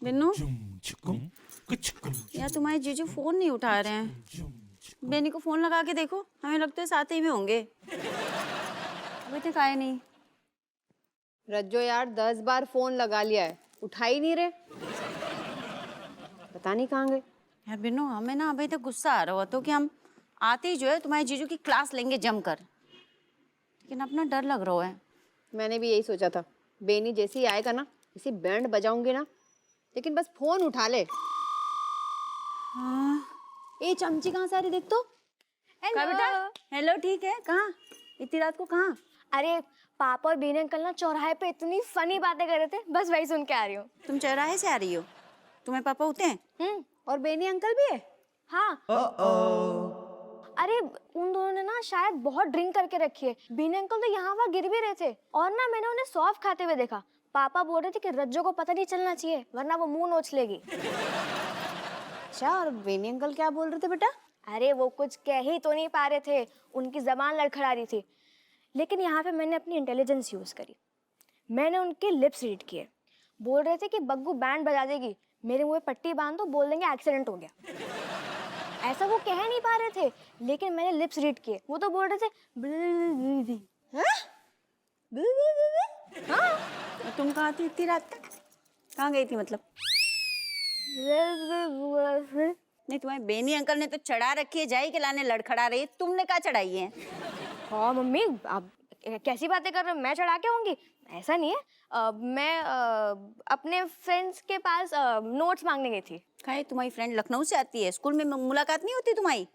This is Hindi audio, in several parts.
बिन्नू, यार तुम्हारे जीजू फोन नहीं उठा रहे हैं। बेनी को फोन लगा के देखो, हमें लगता है साथ ही में होंगे। अभी तक आए नहीं। रज्जो यार 10 बार फोन लगा लिया है, उठा ही नहीं रहे। पता नहीं कहाँ गए। यार बिन्नू, हमें ना अभी तक गुस्सा आ रहा हुआ तो कि हम आते ही जो है तुम्हारे जीजू की क्लास लेंगे जमकर, लेकिन अपना डर लग रहा है। मैंने भी यही सोचा था, बेनी जैसे ही आएगा ना, इसी बैंड बजाऊंगी ना, लेकिन बस फोन उठा ले। हाँ। ए चमची कहाँ सारी देख तो। कहाँ बेटा? हेलो, ठीक है। कहाँ इतनी रात को? कहाँ? अरे पापा और बेनी अंकल ना चौराहे पे इतनी फनी बातें कर रहे थे, बस वही सुन के आ रही हूँ। तुम चौराहे से आ रही हो? तुम्हें पापा होते हैं? और बेनी अंकल भी है? हाँ। अरे उन दोनों ने ना शायद बहुत ड्रिंक करके रखी है। बेनी अंकल तो यहाँ वहाँ गिर भी रहे थे और ना मैंने उन्हें सौंफ खाते हुए देखा। पापा बोल रहे थे कि रज्जो को पता नहीं चलना चाहिए वरना वो मुंह नोच लेगी। अच्छा, और बेनी अंकल क्या बोल रहे थे बेटा? अरे वो कुछ कह ही तो नहीं पा रहे थे, उनकी जबान लड़खड़ा रही थी। लेकिन यहाँ पे मैंने अपनी इंटेलिजेंस यूज करी। मैंने उनके लिप्स रीड किए। बोल रहे थे कि बग्गू बैंड बजा देगी, मेरे मुंह पे पट्टी बांध दो, बोल देंगे एक्सीडेंट हो गया। ऐसा वो कह नहीं पा रहे थे, लेकिन मैंने लिप्स रीड किए। वो तो बोल रहे थे हाँ? तुम कहाँ थी इतनी रात तक? कहाँ गई थी मतलब? नहीं, तुम्हारे बेनी अंकल ने तो चढ़ा रखी है, जाई के लाने लड़खड़ा रही है। तुमने कहाँ चढ़ाई है? हाँ मम्मी, आप कैसी बातें कर रहे हो? मैं चढ़ा के आऊंगी? ऐसा नहीं है। मैं अपने फ्रेंड्स के पास नोट्स मांगने गई थी। काहे, तुम्हारी फ्रेंड लखनऊ से आती है? स्कूल में मुलाकात नहीं होती तुम्हारी?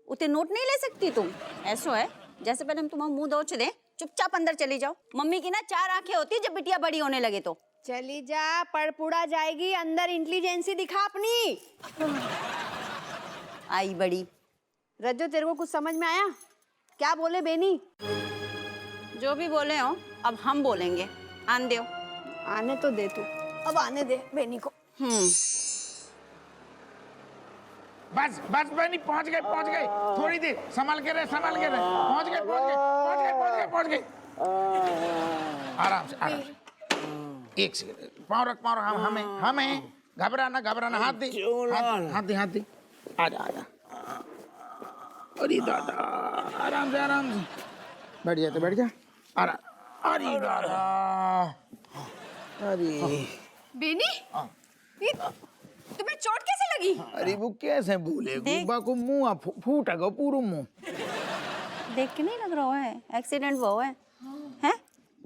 उतने नोट नहीं ले सकती तुम? ऐसा है जैसे पहले हम तुम्हारा मुंह दौच दें, चुपचाप अंदर चली जाओ। मम्मी की ना 4 आंखें होती है जब बिटिया बड़ी होने लगे तो। चली जा, पड़पुड़ा जाएगी। अंदर इंटेलिजेंसी दिखा अपनी। आई बड़ी। रज्जो, तेरे को कुछ समझ में आया? क्या बोले बेनी? जो भी बोले हो अब हम बोलेंगे। आन दो। आने तो दे तू, अब आने दे बेनी को। बस बस बनी, पहुंच गए थोड़ी देर संभाल के रहे पहुंच गए। आराम से एक सेकंड, पाँव रख हमें घबराना हाथ दे आ जा अरे दादा, आराम से बैठ जा अरे दादा, अरे बेनी, ये तुम्हें चोट कैसे लगी? अरे वो कैसे बोले, गुब्बा को मुंह फूटा गो पूरा मुंह। देख के नहीं लग रहा है एक्सीडेंट हुआ है? हैं?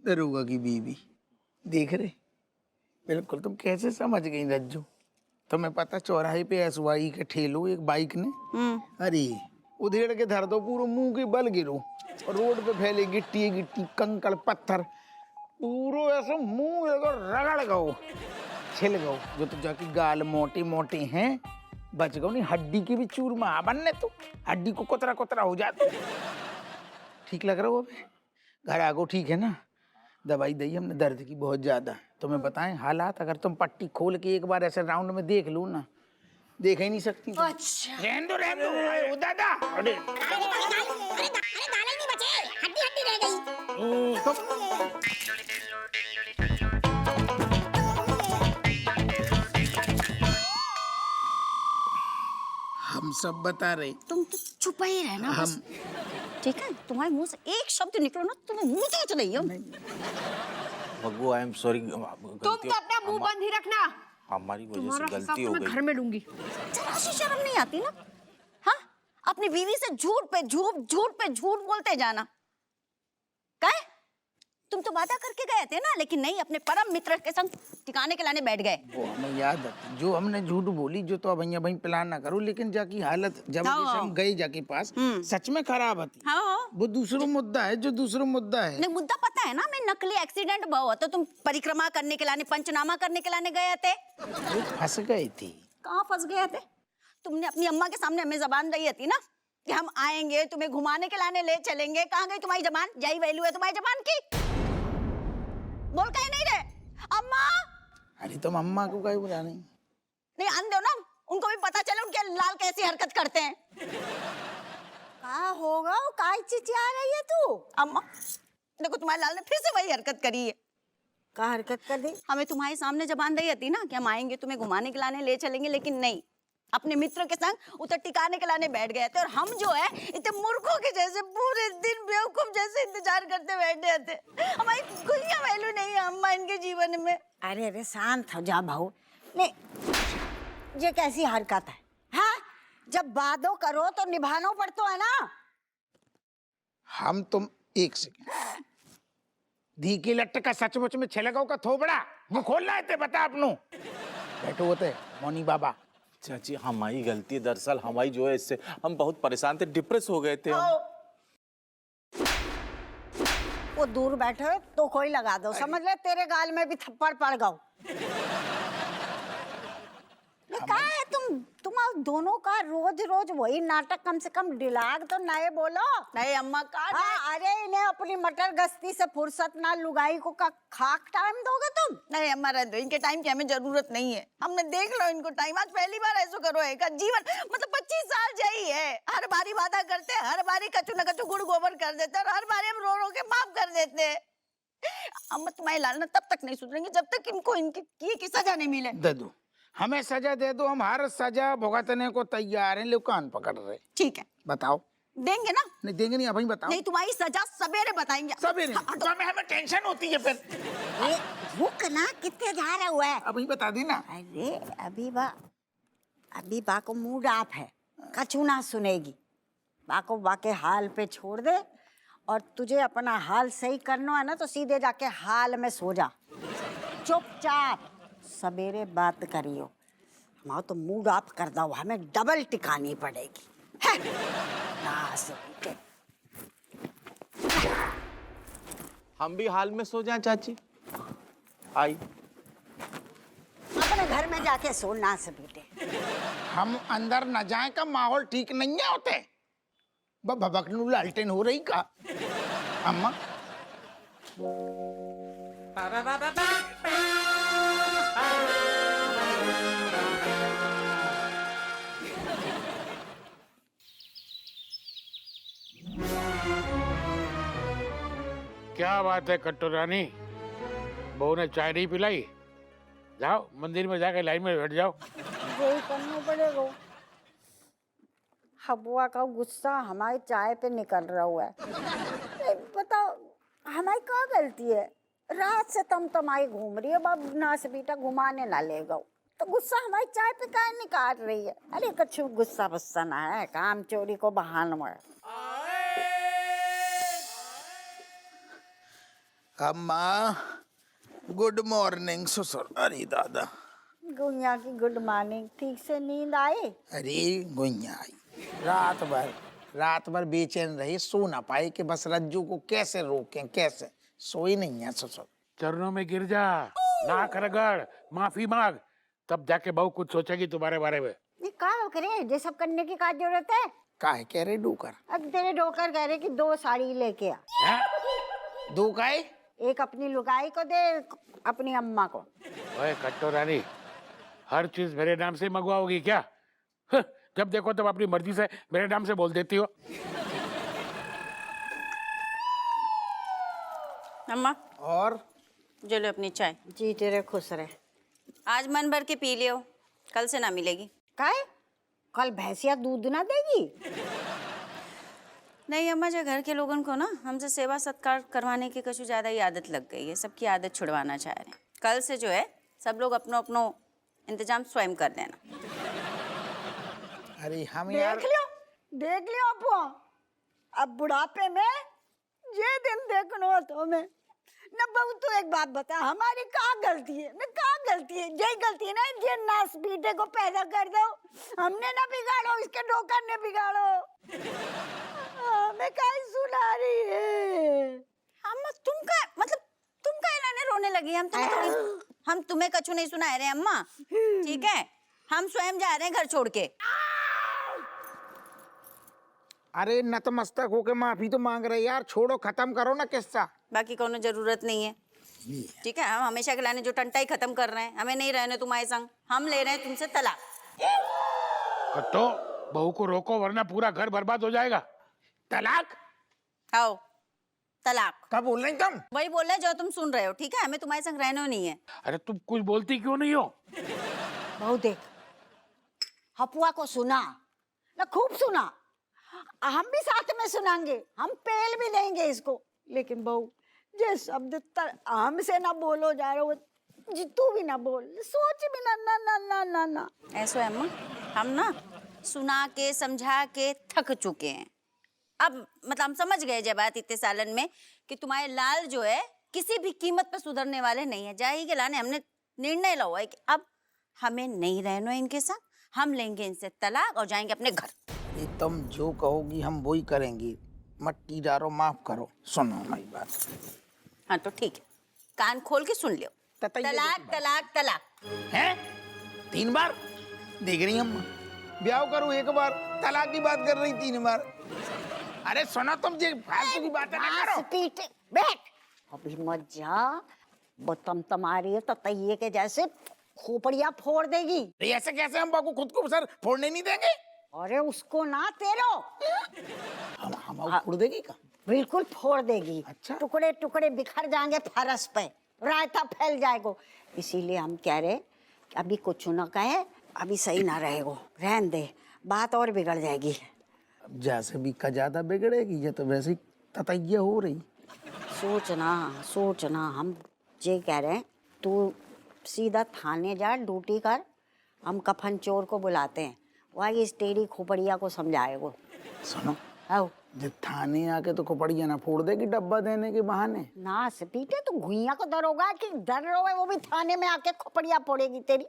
दरोगा की बीवी देख रहे? बिल्कुल। तुम कैसे समझ गई रज्जू? तुम्हें पता चौराहे पे एसवाई के ठेलो एक बाइक ने, अरे उधेड़ के धर दो, पूरा मुंह के बल गिरो और रोड पे फैले गिट्टी कंकड़ पत्थर, पूरा ऐसा मुंह रगड़ गो, छिल गो। जो तो जाके गाल मोटे हैं, बच गो नहीं हड्डी की भी चूरमा बनने, तो हड्डी को कोतरा हो जाता। ठीक लग रहा हो? अबे घर आगो, ठीक है ना? दवाई दी हमने दर्द की बहुत ज्यादा। तुम्हें बताएं हालात, अगर तुम पट्टी खोल के एक बार ऐसे राउंड में देख लो ना, देख ही नहीं सकती। अच्छा, रहने दो दादा। अरे दाल ही नहीं बचे, हड्डी रह गई। हम सब बता रहे, तुम तो चुप ही रहना बस। ठीक है? तुम्हारे मुंह से एक शब्द निकलो ना, तुम्हें मुंह से चले हो। बग्गू, आई एम सॉरी। तुम तो अपना मुंह बंद ही रखना। हमारी वजह तुम्हारा से हिसाब गलती तो हो मैं गई। घर में लूंगी। जरा सी शर्म नहीं आती ना? हाँ, अपनी बीवी से झूठ पे झूठ बोलते जाना। क्या? तुम तो वादा करके गए थे ना, लेकिन नहीं, अपने परम मित्र के संग ठिकाने के लाने बैठ गए। वो हमें याद आती जो हमने झूठ बोली, जो तो अब भाई प्लान ना करो, लेकिन जाकी हालत जब जैसे हम गए जाके पास सच में खराब थी। हाँ, वो दूसरा मुद्दा है, जो दूसरा मुद्दा है। नहीं, मुद्दा पता है ना, मैं नकली एक्सीडेंट हुआ तो तुम परिक्रमा करने के लाने, पंचनामा करने के लाने गए थे। फंस गए थे। कहाँ फंस गए थे? तुमने अपनी अम्मा के सामने हमें जबान दी थी ना कि हम आएंगे, तुम्हें घुमाने के लाने ले चलेंगे। कहाँ गई तुम्हारी जबान? यही वैल्यू है तुम्हारी जबान की? बोल कहीं नहीं रहे अम्मा। अरे तुम अम्मा को कहीं बुला नहीं, आन दो ना, उनको भी पता चले उनके लाल कैसी हरकत करते हैं। कहाँ होगा वो, काय चिचिया रही है तू? अम्मा देखो, तुम्हारे लाल ने फिर से वही हरकत करी है। का हरकत कर दी? हमें तुम्हारे सामने जबान दई थी ना कि हम आएंगे तुम्हें घुमाने खिलाने ले चलेंगे, लेकिन नहीं, अपने मित्र के संग उतर टिकाने खिलाने बैठ गए थे। और हम जो है इतने मूर्खों के जैसे पूरे दिन बेवकूफ जैसे इंतजार करते बैठे थे। हमारी कोई वैल्यू नहीं है अम्मा इनके जीवन में। अरे अरे शांत हो जा बहू। नहीं, ये कैसी हरकत है? हाँ, जब वादो करो तो निभाना पड़ता है ना। हम तुम एक सेकंड धी की लट्ट का सचमुच में छलगाओ का थोबड़ा मुंह खोल रहे थे, बता अपनों बैठो होते मोनी बाबा। चाची हमारी गलती है, दरअसल हमारी जो है इससे हम बहुत परेशान थे, डिप्रेस हो गए थे हम। वो दूर बैठे तो कोई लगा दो, समझ ले तेरे गाल में भी थप्पड़ पड़ गओ। क्या है तुम दोनों का रोज रोज वही नाटक? कम से कम डिलाग तो नए बोलो। नहीं अम्मा का हाँ, अरे इन्हें अपनी मटर गश्ती से फुर्सत ना, लुगाई को का खाक टाइम दोगे तुम? नहीं अम्मा रह दो, इनके टाइम की हमें जरूरत नहीं है। हमने देख लो इनको टाइम, आज पहली बार ऐसा करो है का जीवन मतलब 25 साल जाई है। हर बारी वादा करते हैं, हर बारी कचू न कचू गुड़ गोबर कर देते हैं, और हर बारी हम रो रो के माफ कर देते हैं। अम्मा तुम्हारी लालना तब तक नहीं सुधरेंगे जब तक इनको इनकी किए की सजा नहीं मिले। दे दो, हमें सजा दे दो, हम हर सजा भुगतने को तैयार हैं। लोग कान पकड़ रहे। ठीक है, बताओ। देंगे ना? नहीं देंगे नहीं, अभी बताओ। नहीं, तुम्हारी सजा सवेरे बताएंगे। सवेरे तो हमें टेंशन होती है फिर। ये रुक ना, कितने जा रहे हुए? अभी बता देना। अरे अभी बा को मूड ऑफ है, कछु ना सुनेगी। बा को बा के हाल पे छोड़ दे, और तुझे अपना हाल सही करना है ना तो सीधे जाके हाल में सो जा, चुपचाप। सवेरे बात करियो, हमारा तो मूड ऑफ कर दो, हमें डबल टिकानी पड़ेगी। है ना से हम भी हाल में सो जाएं चाची। आई अपने घर में जाके सोना से बेटे। हम अंदर न जाए का माहौल ठीक नहीं है होते। भबकनू लालटेन हो रही का अम्मा? क्या बात है कट्टू रानी, बहू ने चाय नहीं पिलाई? जाओ मंदिर में जाकर लाइन में बैठ जाओ। वही करना पड़ेगा। हबुआ का गुस्सा हमारी चाय पे निकल रहा हुआ है। बताओ हमारी क्या गलती है? रात से तमाई घूम रही है, बाब ना से बेटा घुमाने ना ले गो, तो गुस्सा हमारी चाय पे क्या निकाल रही है? अरे कछु गुस्सा बस्सा ना है, काम चोरी को बहाना है। अम्मा गुड मॉर्निंग। ससुर, अरे दादा। गुड़िया की गुड मॉर्निंग। ठीक से नींद आई? अरे गुइया आई, रात भर बेचैन रही, सो ना पाए कि बस रज्जू को कैसे रोकें, कैसे सोई नहीं है। ससुर चरणों में गिर जा, नाक रगड़, माफी मांग, तब जाके बहू कुछ सोचेगी तुम्हारे बारे में। ये क्या करे? ये सब करने की क्या जरूरत है? काहे कह रहे डूकर? अब तेरे डोकर कह रहे कि 2 साड़ी लेके आ। हैं? दो काहे? एक अपनी लुगाई को दे, अपनी अम्मा को। ओए कट्टू रानी, हर चीज मेरे नाम से मंगवाओगी क्या? जब देखो तब अपनी मर्जी से मेरे नाम से बोल देती हो। अम्मा और जो लो अपनी चाय। जी तेरे खुश रहे। आज मन भर के पी लियो, कल से ना मिलेगी। काहे? कल भैंसिया दूध ना देगी? नहीं अम्मा, जो घर के लोगों को ना हमसे सेवा सत्कार करवाने की कुछ ज्यादा ही आदत लग गई है, सबकी आदत छुड़वाना चाह रहे हैं। कल से जो है सब लोग अपनो अपनो इंतजाम स्वयं कर लेना। अरे हम यार देख लियो अब बुढ़ापे में ये दिन देखनो तो मैं न बहू। तू एक बात बता, हमारी क्या गलती है? न क्या गलती है? यही गलती है ना, ये नास पीटे को पैदा कर दो। हमने ना बिगाड़ो, इसके डोकर ने बिगाड़ो। हमें क्या सुना रही है? अम्मा तुम का लाने रोने लगी? हम तुम्हें कछु नहीं सुना रहे अम्मा, ठीक है? हम स्वयं जा रहे हैं घर छोड़ के। अरे नतमस्तक होके माफी तो मांग रहे यार, छोड़ो, खत्म करो ना किस्सा। बाकी कोनो जरूरत नहीं है, ठीक है? हम हमेशा के लाने जो टंटाई खत्म कर रहे हैं, हमें नहीं रहने तुम्हारे संग, हम ले रहे हैं तुमसे तलाक। कट्टू, बहू को रोको वरना पूरा घर बर्बाद हो जाएगा। तलाक? आओ तलाक। क्या बोल रही तुम? वही बोल रहे जो तुम सुन रहे हो, ठीक है? हमें तुम्हारे संग रहना नहीं है। अरे तुम कुछ बोलती क्यों नहीं हो? बहू देख, हपुआ को सुना ना, खूब सुना, हम भी साथ में सुनाएंगे, हम पेल भी लेंगे इसको। लेकिन बहू जे शब्द हमसे ना बोलो जा रहे हो, तू भी ना बोल, सोच भी ना ना ना ना ना ना। ऐसो है अम्मा, हम ना सुना के समझा के थक चुके हैं। अब मतलब हम समझ गए जब बात इतने सालन में कि तुम्हारे लाल जो है किसी भी कीमत पे सुधरने वाले नहीं है। जाही के लाने हमने निर्णय लिया है कि अब हमें नहीं रहना है इनके साथ, हम लेंगे इनसे तलाक और जाएंगे अपने घर। ये तुम जो कहोगी हम वही करेंगे। मट्टी डारो, माफ करो। सुनो हमारी बात। हाँ तो ठीक है, कान खोल के सुन लियो। ततैया तलाक देखी बात। तलाक तलाक। हैं? 3 बार देख रही अम्मा, ब्याह करूं 1 बार, तलाक की बात कर रही 3 बार। अरे सुनो, तुम ये फालतू की बातें ना करो। पीटे बैठ, अभी मत जा, वो तुम्हारी है तो तैये के जैसे खोपड़िया फोड़ देगी। ये ऐसे कैसे हम बाबू खुद को सर फोड़ने नहीं देंगे? अरे उसको ना तेरो हम फोड़ देगी का? बिल्कुल फोड़ देगी। अच्छा। टुकड़े टुकड़े बिखर जाएंगे फरस पे, रायता फैल जाएगा। इसीलिए हम कह रहे कि अभी कुछ न कहे, अभी सही ना रहेगो, रहन दे, बात और बिगड़ जाएगी। अब जैसे भी का ज्यादा बिगड़ेगी, ये तो वैसे ही ततैया हो रही। सोचना हम ये कह रहे हैं, तू सीधा थाने जा, ड्यूटी कर, हम कफन चोर को बुलाते हैं, वही इस टेढ़ी खोपड़िया को समझाएगो। सुनो, आओ जब थाने आके तो खोपड़िया ना फोड़ देगी डब्बा देने के बहाने। ना से पीटे तो घुइया को डर होगा कि डर रहो है, वो भी थाने में आके खोपड़िया फोड़ेगी तेरी।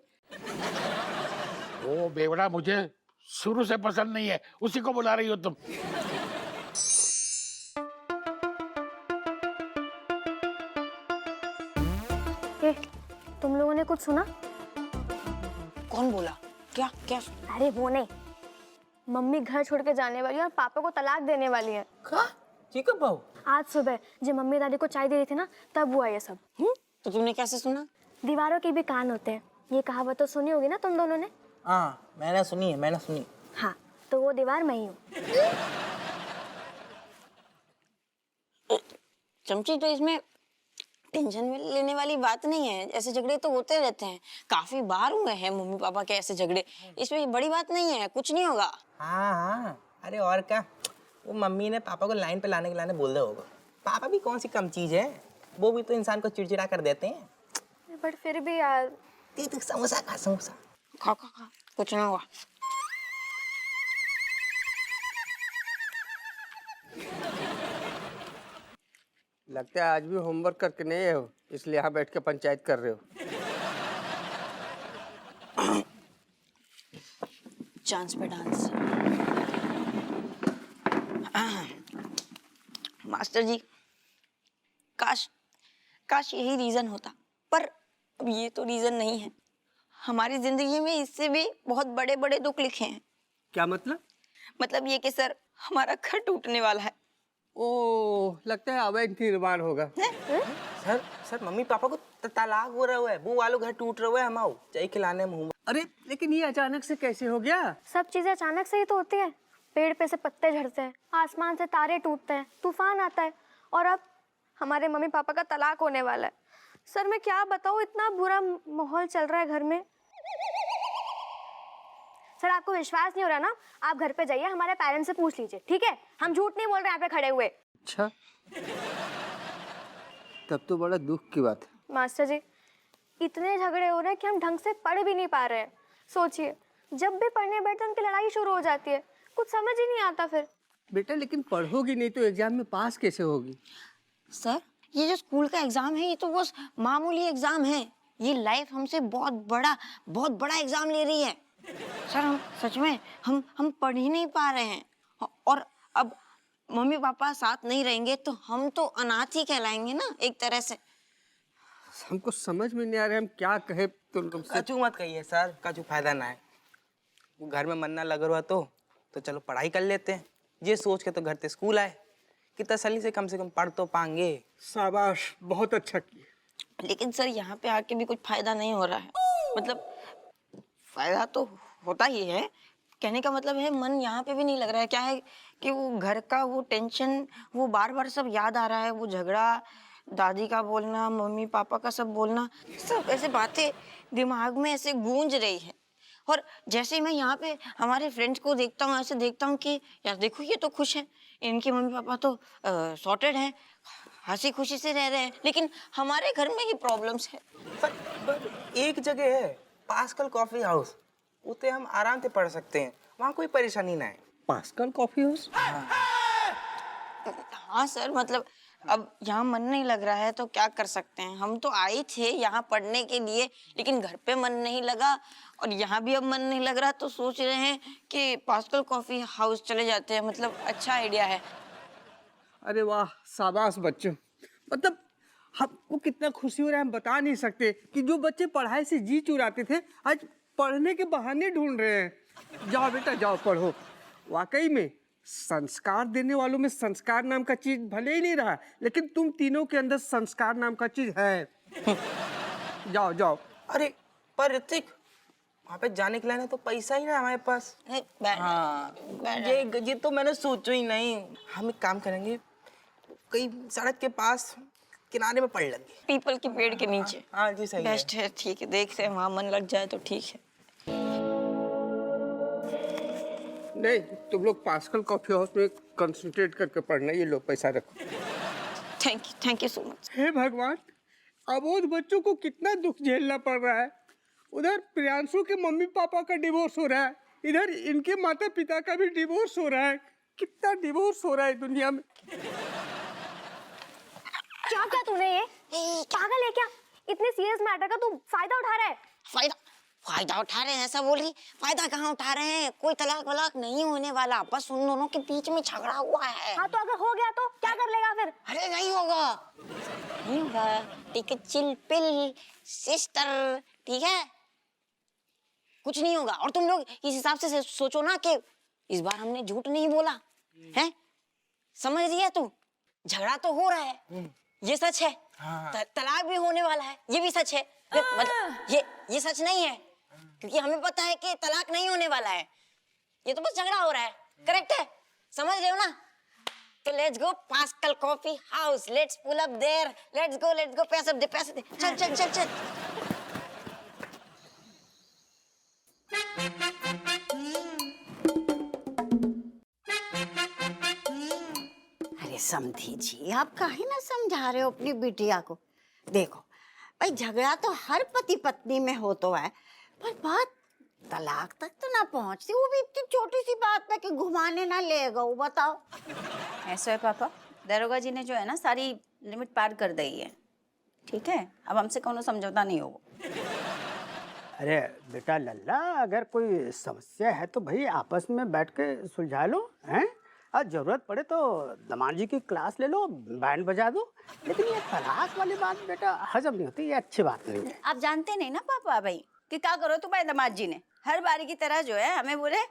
वो बेवड़ा मुझे शुरू से पसंद नहीं है, उसी को बुला रही हो तुम। ए, तुम लोगों ने कुछ सुना? कौन बोला? क्या क्या? अरे वो नहीं, मम्मी घर छोड़ के जाने वाली है और पापा को तलाक देने वाली है। ठीक है बहू। आज सुबह जब मम्मी दादी को चाय दे रही थी ना, तब हुआ ये सब। तो तुमने कैसे सुना? दीवारों के भी कान होते हैं, ये कहावत तो सुनी होगी ना तुम दोनों ने। हाँ मैंने सुनी। हाँ, तो वो दीवार मैं ही हूँ। चमची, तो इसमें टेंशन में लेने वाली बात नहीं है। ऐसे झगड़े तो होते रहते हैं, काफी बार हुए हैं मम्मी पापा के ऐसे झगड़े। इसमें बड़ी बात नहीं है, कुछ नहीं होगा। हाँ, अरे और क्या, वो मम्मी ने पापा को लाइन पे लाने के लाने बोल दिया होगा। पापा भी कौन सी कम चीज है, वो भी तो इंसान को चिड़चिड़ा कर देते हैं। बट फिर भी यार, समोसा खा, समोसा खा, कुछ ना होगा। लगता है आज भी होमवर्क करके नहीं आए हो, इसलिए यहाँ बैठ के पंचायत कर रहे हो। चांस पे डांस। मास्टर जी, काश यही रीजन होता, पर अब ये तो रीजन नहीं है। हमारी जिंदगी में इससे भी बहुत बड़े बड़े दुख लिखे हैं। क्या मतलब? मतलब ये कि सर, हमारा घर टूटने वाला है। ओह, लगता है अवैध निर्माण होगा। सर मम्मी पापा को तलाक हो रहा है, मुँह वालों घर टूट रहा है, हमाओ चाय खिलाने मुँह। अरे लेकिन ये अचानक से कैसे हो गया? सब चीजें अचानक से ही तो होती है। पेड़ पे से पत्ते झड़ते हैं, आसमान से तारे टूटते हैं, तूफान आता है, और अब हमारे मम्मी पापा का तलाक होने वाला है। सर मैं क्या बताऊँ, इतना बुरा माहौल चल रहा है घर में। सर आपको विश्वास नहीं हो रहा ना, आप घर पे जाइए, हमारे पेरेंट्स से पूछ लीजिए, ठीक है? हम झूठ नहीं बोल रहे यहाँ पे खड़े हुए। अच्छा, तब तो बड़ा दुख की बात है। मास्टर जी, इतने झगड़े हो रहे हैं कि हम ढंग से पढ़ भी नहीं पा रहे हैं। सोचिए, जब भी पढ़ने बैठते हैं उनकी लड़ाई शुरू हो जाती है, कुछ समझ ही नहीं आता फिर। बेटा लेकिन पढ़ोगी नहीं तो एग्जाम में पास कैसे होगी? सर, ये जो स्कूल का एग्जाम है, ये तो बस मामूली एग्जाम है। ये लाइफ हमसे बहुत बड़ा एग्जाम ले रही है। सर, हम सच में हम पढ़ ही नहीं पा रहे हैं, और अब मम्मी पापा साथ नहीं रहेंगे तो हम तो अनाथ ही कहलाएंगे ना एक तरह से। हमको समझ में नहीं आ रहा है हम क्या कहे तुमसे। कचू मत कहिए सर, कचू फायदा ना है। वो घर में मन ना लग रहा तो चलो पढ़ाई कर लेते हैं। ये सोच के तो घर से स्कूल आए कि तसल्ली से कम पढ़ तो पाएंगे। शाबाश, बहुत अच्छा किया। लेकिन सर, यहाँ पे आके भी कुछ फायदा नहीं हो रहा है। मतलब फायदा तो होता ही है, कहने का मतलब है मन यहाँ पे भी नहीं लग रहा है। क्या है कि वो घर का वो टेंशन, वो बार बार सब याद आ रहा है, वो झगड़ा, दादी का बोलना, मम्मी पापा का सब बोलना, सब ऐसे बातें दिमाग में ऐसे गूंज रही है। और जैसे ही मैं यहाँ पे हमारे फ्रेंड्स को देखता हूँ, ऐसे देखता हूँ कि यार देखो ये तो खुश है, इनके मम्मी पापा तो सॉर्टेड हैं, हंसी खुशी से रह रहे हैं, लेकिन हमारे घर में ही प्रॉब्लम्स है। पर एक जगह है पास्कल कॉफी हाउस, उते हम आराम से पढ़ सकते हैं, वहाँ कोई परेशानी ना है। Pascal coffee house? हाँ सर, मतलब अब यहाँ मन नहीं लग रहा है तो क्या कर सकते हैं। हम तो आए थे यहाँ पढ़ने के लिए, लेकिन घर पे मन नहीं लगा और यहाँ भी अब मन नहीं लग रहा, तो सोच रहे हैं कि पास्कल कॉफी हाउस चले जाते हैं। मतलब अच्छा आइडिया है। अरे वाह, शाबाश बच्चों। मतलब हमको कितना खुशी हो रहा है, हम बता नहीं सकते कि जो बच्चे पढ़ाई से जी चुराते थे आज पढ़ने के बहाने ढूंढ रहे हैं। जाओ बेटा जाओ पढ़ो। वाकई में संस्कार देने वालों में संस्कार नाम का चीज भले ही नहीं रहा, लेकिन तुम तीनों के अंदर संस्कार नाम का चीज है। जाओ जाओ। अरे पर ऋतिक, वहाँ पे जाने के लिए ना तो पैसा ही ना हमारे पास। हाँ, ये तो मैंने सोचा ही नहीं। हम एक काम करेंगे, कहीं सड़क के पास किनारे में पढ़ लेंगे, पीपल के पेड़ के नीचे। हाँ जी सही बेस्ट है। ठीक है, देखते हैं वहाँ मन लग जाए तो ठीक है। नहीं, तुम लोग पास्कल कॉफी हाउस में कंसंट्रेट करके पढ़ना। ये लो पैसा रखो। Thank you so much. हे भगवान, अबोध बच्चों को कितना दुख झेलना पड़ रहा है। उधर प्रियांशु के मम्मी पापा का डिवोर्स हो रहा है, इधर इनके माता पिता का भी डिवोर्स हो रहा है। कितना डिवोर्स हो रहा है दुनिया में। क्या क्या तूने ये पागल है क्या? इतने सीरियस मैटर का तू फायदा उठा रहा है? फायदा उठा रहे हैं ऐसा बोल रही? फायदा कहाँ उठा रहे हैं? कोई तलाक वलाक नहीं होने वाला, बस उन दोनों के बीच में झगड़ा हुआ है। हाँ तो अगर हो गया तो क्या कर लेगा फिर? अरे नहीं होगा, ठीक है, चिल पिल सिस्टर, ठीक है, कुछ नहीं होगा। और तुम लोग इस हिसाब से सोचो ना कि इस बार हमने झूठ नहीं बोला है, समझ रही है तू? झगड़ा तो हो रहा है, ये सच है। तलाक भी होने वाला है, ये भी सच है। मतलब ये सच नहीं है, क्योंकि हमें पता है कि तलाक नहीं होने वाला है, ये तो बस झगड़ा हो रहा है। करेक्ट है, समझ रहे हो ना? तो let's go Pascal coffee house, let's pull up there, let's go, पैसे दे, चल। अरे समधी जी, आप काहे ना समझा रहे हो अपनी बिटिया को? देखो भाई, झगड़ा तो हर पति पत्नी में हो तो है, पर बात तलाक तक तो ना पहुंचती, वो भी इतनी छोटी सी बात पे कि घुमाने ना ले गो। बताओ। ऐसा है पापा, दरोगा जी ने जो है ना सारी लिमिट पार कर दी है, ठीक है? अब हमसे कोनो समझौता नहीं होगा। अरे बेटा लल्ला, अगर कोई समस्या है तो भाई आपस में बैठ के सुलझा लो, हैं? और जरूरत पड़े तो दमाद जी की क्लास ले लो, बैंड बजा दो। लेकिन ये तलाक वाली बात बेटा हजम नहीं होती, ये अच्छी बात नहीं है। आप जानते नहीं ना पापा भाई कि क्या करो तुम्हारे दामाद जी ने हर बारी की तरह जो है हमें बोले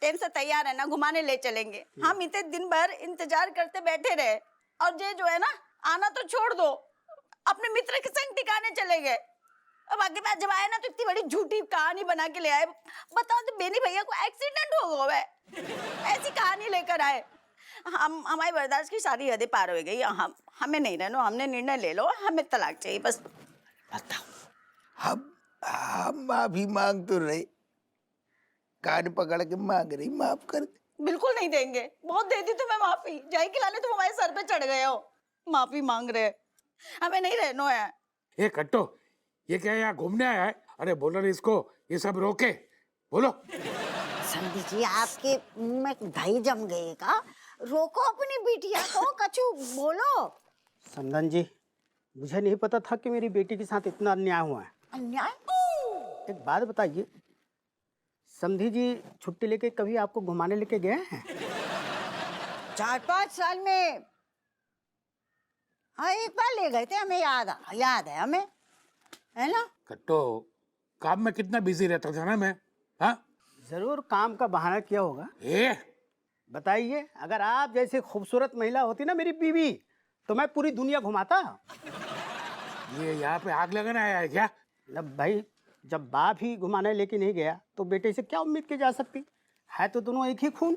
टाइम से तैयार है ना, घुमाने ले चलेंगे। हम इतने दिन भर इंतजार करते बैठे रहे, और ये जो है ना आना तो छोड़ दो, अपने मित्र के संग ठिकाने चले गए। अब आगे बात जब आए ना तो इतनी बड़ी झूठी कहानी बना के ले आए। बताओ तो बेनी भैया को एक्सीडेंट हो गया है, ऐसी कहानी लेकर आए। हम हमारी बर्दाश्त की सारी हदें पार हो गई। हमें नहीं रहना, हमने निर्णय ले लो, हमें तलाक चाहिए बस। बताओ, हम माफी मांग तो रहे, कान पकड़ के मांग रही माफ कर दे। बिल्कुल नहीं देंगे, बहुत दे दी तुम्हें माफी, जाई खिलाने तुम हमारे सर पे चढ़ गए हो, माफी मांग रहे। हमें नहीं रहना है। ये कट्टो, ये क्या यहाँ घूमने आया है? अरे बोलो ना इसको, ये सब रोके, बोलो। समधी जी, आपके मुंह में दही जम गए का? रोको अपनी बिटिया को, कछु बोलो। समधन जी, मुझे नहीं पता था कि मेरी बेटी के साथ इतना अन्याय हुआ है। अन्याय? एक बात बताइए, समधी जी छुट्टी लेके कभी आपको घुमाने लेके गए हैं? 4-5 साल में हाँ एक बार ले गए थे, हमें याद है हमें, है ना? कट्टो, काम में कितना बिजी रहता था ना मैं, हाँ? जरूर काम का बहाना किया होगा। बताइए, अगर आप जैसे खूबसूरत महिला होती ना मेरी बीवी, तो मैं पूरी दुनिया घुमाता। ये यहाँ पे आग लगाना आया है क्या? अब भाई जब बाप ही घुमाने लेके नहीं गया तो बेटे से क्या उम्मीद की जा सकती है? तो दोनों एक ही खून।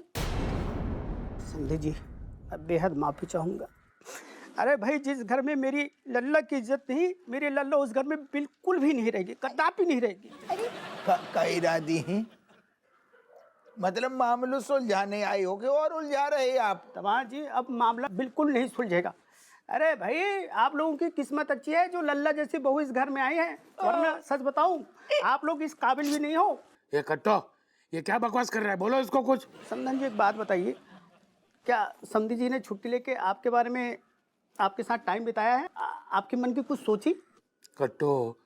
समझे जी, मैं बेहद माफी चाहूंगा। अरे भाई, जिस घर में मेरी लल्ला की इज्जत नहीं, मेरी लल्ला उस घर में बिल्कुल भी नहीं रहेगी, कदापि नहीं रहेगी। का इरादी है? मतलब मामलो सुलझाने आए हो कि और उलझा रहे आप? तमाम जी, अब मामला बिल्कुल नहीं सुलझेगा। अरे भाई, आप लोगों की किस्मत अच्छी है जो लल्ला जैसी बहू इस घर में आई है, वरना सच बताऊं आप लोग इस काबिल भी नहीं हो। ये कट्टो, ये क्या बकवास कर रहा है? बोलो इसको कुछ। समधन जी, एक बात बताइए, क्या समधी जी ने छुट्टी लेके आपके बारे में आपके साथ टाइम बिताया है? आपके मन की कुछ सोची? कट्टो,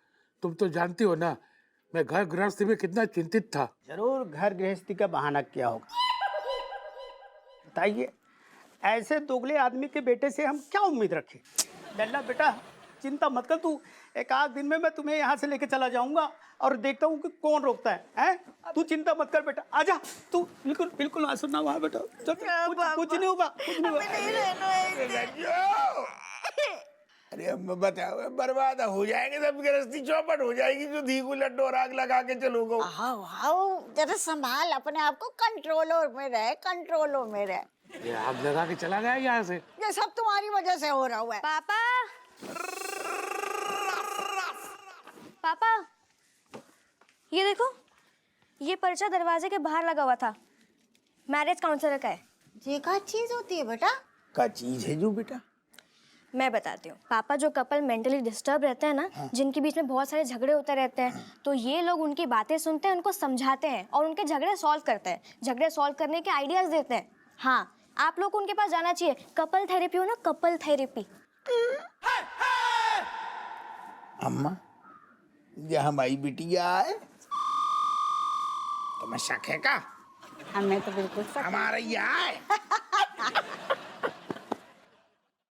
तुम तो जानती हो ना मैं घर गृहस्थी में कितना चिंतित था। जरूर घर गृहस्थी का बहाना किया होगा। बताइए, ऐसे दोगले आदमी के बेटे से हम क्या उम्मीद रखें? लल्ला बेटा, चिंता मत कर तू, एक आध दिन में मैं तुम्हें यहाँ से लेके चला जाऊंगा और देखता हूँ कि कौन रोकता है, हैं? तू चिंता मत कर बेटा, आजा तू, बिल्कुल बिल्कुल आंसू ना वहाँ बेटा, कुछ नहीं होगा, कुछ नहीं होगा। अरे अब बताओ, बर्बाद हो जाएंगे, सब गृहस्थी चौपट हो जाएगी जो धीकू लड्डू और आग लगा के चलोगे। हाउ हाउ, जरा संभाल अपने आप को, कंट्रोलर में रहे, कंट्रोलर में रहे। ये आग लगा के चला गया यहाँ से। ये सब तुम्हारी वजह से हो रहा हुआ है। पापा, पापा, ये देखो, ये पर्चा दरवाजे के बाहर लगा हुआ था, मैरिज काउंसलर का है। ये क्या चीज होती है बेटा? क्या चीज है जो बेटा? मैं बताती हूँ पापा, जो कपल मेंटली डिस्टर्ब रहते हैं ना, जिनके बीच में बहुत सारे झगड़े होते रहते हैं, तो ये लोग उनकी बातें सुनते हैं, उनको समझाते हैं और उनके झगड़े सॉल्व करते हैं, झगड़े सॉल्व करने के आइडियाज देते हैं। हाँ, आप लोग को उनके पास जाना चाहिए। कपल थेरेपी हो ना, कपल थेरेपी। अम्मा, ये हमारी बिटिया है, तुम्हें शक है का? हमें तो बिल्कुल हमारा यहाँ है।